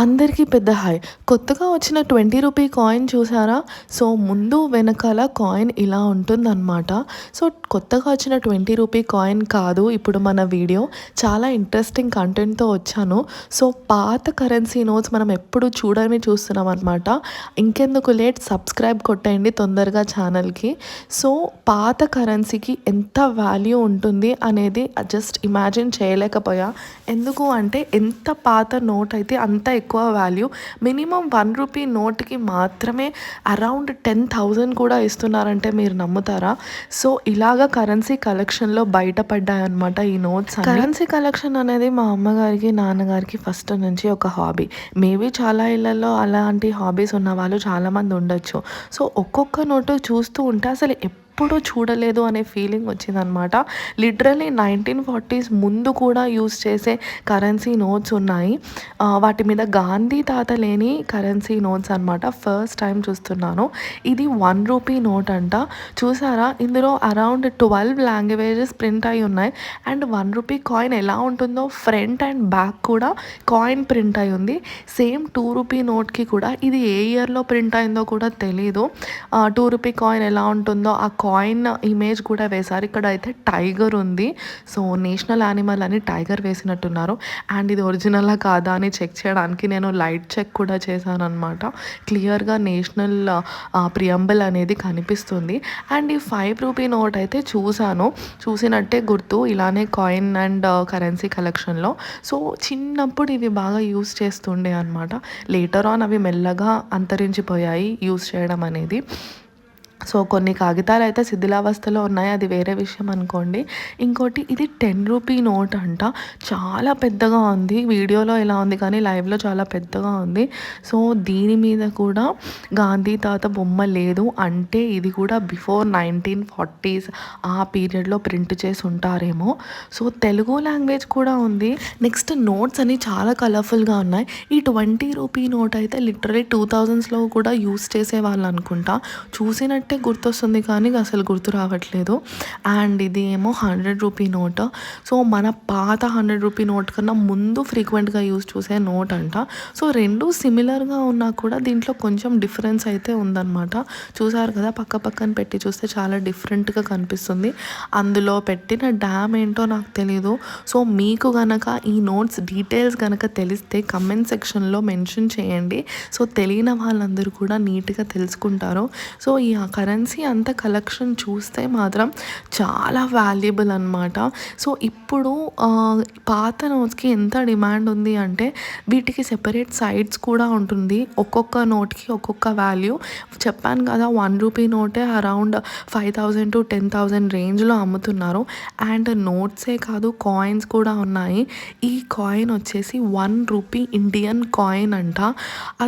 అందరికీ పెద్ద హాయ్. కొత్తగా వచ్చిన 20 రూపీ కాయిన్ చూసారా? సో, ముందు వెనకాల కాయిన్ ఇలా ఉంటుందన్నమాట. సో, కొత్తగా వచ్చిన 20 రూపీ కాయిన్ కాదు ఇప్పుడు మన వీడియో. చాలా ఇంట్రెస్టింగ్ కంటెంట్‌తో వచ్చాను. సో, పాత కరెన్సీ నోట్స్ మనం ఎప్పుడు చూస్తున్నామన్నమాట. ఇంకెందుకు లేట్ సబ్స్క్రైబ్ కొట్టేయండి తొందరగా ఛానల్‌కి. సో, పాత కరెన్సీకి ఎంత వాల్యూ ఉంటుంది అనేది జస్ట్ ఇమాజిన్ చేయలేకపోయా. ఎందుకు అంటే ఎంత పాత నోట్ అయితే అంత ఎక్కువ వాల్యూ. మినిమం 1 రూపీ నోట్‌కి మాత్రమే అరౌండ్ 10,000 కూడా ఇస్తున్నారంటే మీరు నమ్ముతారా? సో, ఇలాగ కరెన్సీ కలెక్షన్‌లో బయటపడ్డాయన్నమాట ఈ నోట్స్ అన్నీ. కరెన్సీ కలెక్షన్ అనేది మా అమ్మగారికి, నాన్నగారికి ఫస్ట్ నుంచి ఒక హాబీ. మేబీ చాలా ఇళ్లలో అలాంటి హాబీస్ ఉన్నవాళ్ళు చాలామంది ఉండొచ్చు. సో, ఒక్కొక్క నోటు చూస్తూ ఉంటే అసలు ఎప్పుడూ చూడలేదు అనే ఫీలింగ్ వచ్చిందనమాట. లిటరల్లీ 1940s ముందు కూడా యూస్ చేసే కరెన్సీ నోట్స్ ఉన్నాయి. వాటి మీద గాంధీ తాత లేని కరెన్సీ నోట్స్ అనమాట. ఫస్ట్ టైం చూస్తున్నాను. ఇది 1 రూపీ నోట్ అంట. చూసారా, ఇందులో అరౌండ్ 12 లాంగ్వేజెస్ ప్రింట్ అయి ఉన్నాయి. అండ్ 1 రూపీ కాయిన్ ఎలా ఉంటుందో ఫ్రంట్ అండ్ బ్యాక్ కూడా కాయిన్ ప్రింట్ అయి ఉంది. సేమ్ 2 రూపీ నోట్కి కూడా ఇది ఏ ఇయర్లో ప్రింట్ అయిందో కూడా తెలీదు. 2 రూపీ కాయిన్ ఎలా ఉంటుందో ఆ కాయిన్ ఇమేజ్ కూడా వేశారు. ఇక్కడ అయితే టైగర్ ఉంది. సో, నేషనల్ యానిమల్ అని టైగర్ వేసినట్టున్నారు. అండ్ ఇది ఒరిజినలా కాదా అని చెక్ చేయడానికి నేను లైట్ చెక్ కూడా చేశాను అనమాట. క్లియర్గా నేషనల్ ప్రియంబుల్ అనేది కనిపిస్తుంది. అండ్ ఈ 5 రూపీ నోట్ అయితే చూసినట్టే గుర్తు ఇలానే కాయిన్ అండ్ కరెన్సీ కలెక్షన్లో. సో, చిన్నప్పుడు ఇవి బాగా యూస్ చేస్తుండే అనమాట. లేటర్ ఆన్ అవి మెల్లగా అంతరించిపోయాయి యూస్ చేయడం అనేది. సో, కొన్ని కాగితాలు అయితే శిథిలావస్థలో ఉన్నాయి, అది వేరే విషయం అనుకోండి. ఇంకోటి ఇది 10 రూపీ నోట్ అంట. చాలా పెద్దగా ఉంది. వీడియోలో ఇలా ఉంది కానీ లైవ్లో చాలా పెద్దగా ఉంది. సో, దీని మీద కూడా గాంధీ తాత బొమ్మ లేదు. అంటే ఇది కూడా బిఫోర్ 1940s ఆ పీరియడ్లో ప్రింట్ చేసి ఉంటారేమో. సో, తెలుగు లాంగ్వేజ్ కూడా ఉంది. నెక్స్ట్ నోట్స్ అని చాలా కలర్ఫుల్గా ఉన్నాయి. ఈ 20 రూపీ నోట్ అయితే లిటరలీ 2000స్లో కూడా యూస్ చేసేవాళ్ళు అనుకుంటా. చూసినట్టే గుర్తొస్తుంది కానీ అసలు గుర్తు రావట్లేదు. అండ్ ఇది ఏమో 100 రూపీ నోట్. సో, మన పాత 100 రూపీ నోట్ కన్నా ముందు ఫ్రీక్వెంట్గా యూస్ చేసే నోట్ అంట. సో, రెండు సిమిలర్గా ఉన్నా కూడా దీంట్లో కొంచెం డిఫరెన్స్ అయితే ఉందన్నమాట. చూసారు కదా, పక్క పక్కన పెట్టి చూస్తే చాలా డిఫరెంట్గా కనిపిస్తుంది. అందులో పెట్టిన డ్యామ్ ఏంటో నాకు తెలీదు. సో, మీకు గనక ఈ నోట్స్ డీటెయిల్స్ కనుక తెలిస్తే కమెంట్ సెక్షన్లో మెన్షన్ చేయండి. సో, తెలియని వాళ్ళందరూ కూడా నీట్గా తెలుసుకుంటారు. సో, ఈ కరెన్సీ అంత కలెక్షన్ చూస్తే మాత్రం చాలా వాల్యుబుల్ అనమాట. సో, ఇప్పుడు పాత నోట్స్కి ఎంత డిమాండ్ ఉంది అంటే వీటికి సెపరేట్ సైడ్స్ కూడా ఉంటుంది. ఒక్కొక్క నోట్కి ఒక్కొక్క వాల్యూ. చెప్పాను కదా, 1 రూపీ నోటే అరౌండ్ 5,000 to 10,000 రేంజ్లో అమ్ముతున్నారు. అండ్ నోట్సే కాదు, కాయిన్స్ కూడా ఉన్నాయి. ఈ కాయిన్ వచ్చేసి 1 రూపీ ఇండియన్ కాయిన్ అంట.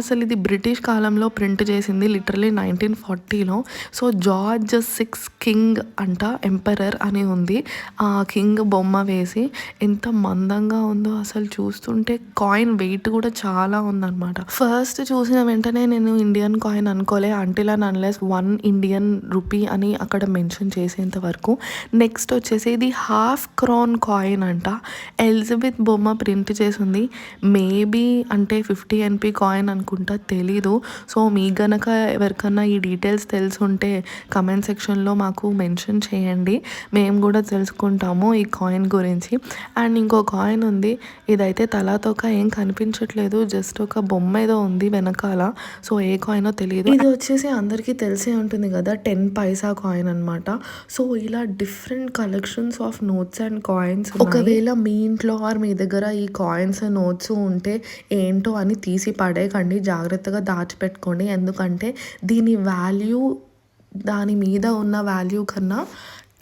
అసలు ఇది బ్రిటిష్ కాలంలో ప్రింట్ చేసింది, లిటరలీ 1940లో. సో, జార్జ్ 6 కింగ్ అంట, ఎంపరర్ అని ఉంది. ఆ కింగ్ బొమ్మ వేసి ఎంత మందంగా ఉందో అసలు చూస్తుంటే. కాయిన్ వెయిట్ కూడా చాలా ఉందన్నమాట. ఫస్ట్ చూసిన వెంటనే నేను ఇండియన్ కాయిన్ అనుకోలే, until and unless 1 Indian rupee అని అక్కడ మెన్షన్ చేసేంత వరకు. నెక్స్ట్ వచ్చేసి ఇది ½ క్రోన్ కాయిన్ అంట. ఎలిజబెత్ బొమ్మ ప్రింట్ చేసింది. మేబీ అంటే 50 NP కాయిన్ అనుకుంటా, తెలీదు. సో, మీ గనక ఎవరికన్నా ఈ డీటెయిల్స్ తెలుసుంటే కమెంట్ సెక్షన్లో మాకు మెన్షన్ చేయండి. మేము కూడా తెలుసుకుంటాము ఈ కాయిన్ గురించి. అండ్ ఇంకో కాయిన్ ఉంది. ఇదైతే తలాతోక ఏం కనిపించట్లేదు, జస్ట్ ఒక బొమ్మ ఏదో ఉంది వెనకాల. సో, ఏ కాయినో తెలియదు. ఇది వచ్చేసి అందరికీ తెలిసే ఉంటుంది కదా, 10 పైసా కాయిన్ అనమాట. సో, ఇలా different collections of notes and coins. ఒకవేళ మీ ఇంట్లో ఆర్ మీ దగ్గర ఈ కాయిన్స్ నోట్స్ ఉంటే ఏంటో అని తీసి పడేయకండి, జాగ్రత్తగా దాచిపెట్టుకోండి. ఎందుకంటే దీని వాల్యూ దాని మీద ఉన్న వాల్యూ కన్నా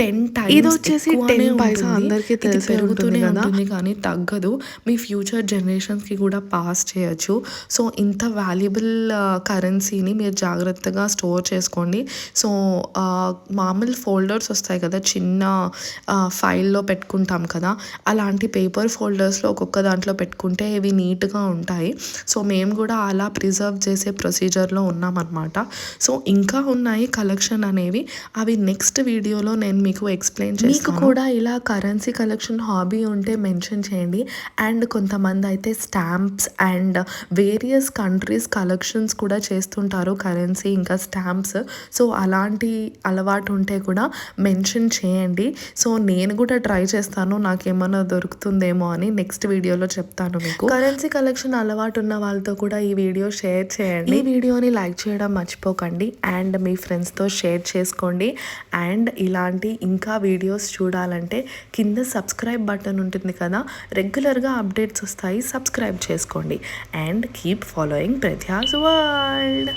10 times ఇది వచ్చేసి 10 పైసా. అందరికీ తెలిసి పెరుగుతూనే ఉంటుంది కానీ తగ్గదు. మీ ఫ్యూచర్ జనరేషన్స్కి కూడా పాస్ చేయొచ్చు. సో, ఇంత వాల్యుబుల్ కరెన్సీని మీరు జాగ్రత్తగా స్టోర్ చేసుకోండి. సో, మామూలు ఫోల్డర్స్ వస్తాయి కదా, చిన్న ఫైల్లో పెట్టుకుంటాం కదా, అలాంటి పేపర్ ఫోల్డర్స్లో ఒక్కొక్క దాంట్లో పెట్టుకుంటే ఇవి నీట్గా ఉంటాయి. సో, మేము కూడా అలా ప్రిజర్వ్ చేసే ప్రొసీజర్లో ఉన్నామన్నమాట. సో, ఇంకా ఉన్నాయి కలెక్షన్ అనేవి. అవి నెక్స్ట్ వీడియోలో నేను మీకు ఎక్స్ప్లెయిన్ చేస్తాను. మీకు కూడా ఇలా కరెన్సీ కలెక్షన్ హాబీ ఉంటే మెన్షన్ చేయండి. అండ్ కొంతమంది అయితే stamps and various countries collections కూడా చేస్తుంటారు, కరెన్సీ ఇంకా స్టాంప్స్. సో అలాంటి అలవాటు ఉంటే కూడా మెన్షన్ చేయండి. సో నేను కూడా ట్రై చేస్తాను, నాకేమన్నా దొరుకుతుందేమో అని నెక్స్ట్ వీడియోలో చెప్తాను మీకు. కరెన్సీ కలెక్షన్ అలవాటు ఉన్న వాళ్ళతో కూడా ఈ వీడియో షేర్ చేయండి. ఈ వీడియోని లైక్ చేయడం మర్చిపోకండి అండ్ మీ ఫ్రెండ్స్తో షేర్ చేసుకోండి. అండ్ ఇలాంటి ఇంకా వీడియోస్ చూడాలంటే కింద సబ్స్క్రైబ్ బటన్ ఉంటుంది కదా, రెగ్యులర్గా అప్డేట్స్ వస్తాయి, సబ్స్క్రైబ్ చేసుకోండి. అండ్ కీప్ ఫాలోయింగ్ ప్రత్యాస్ వరల్డ్.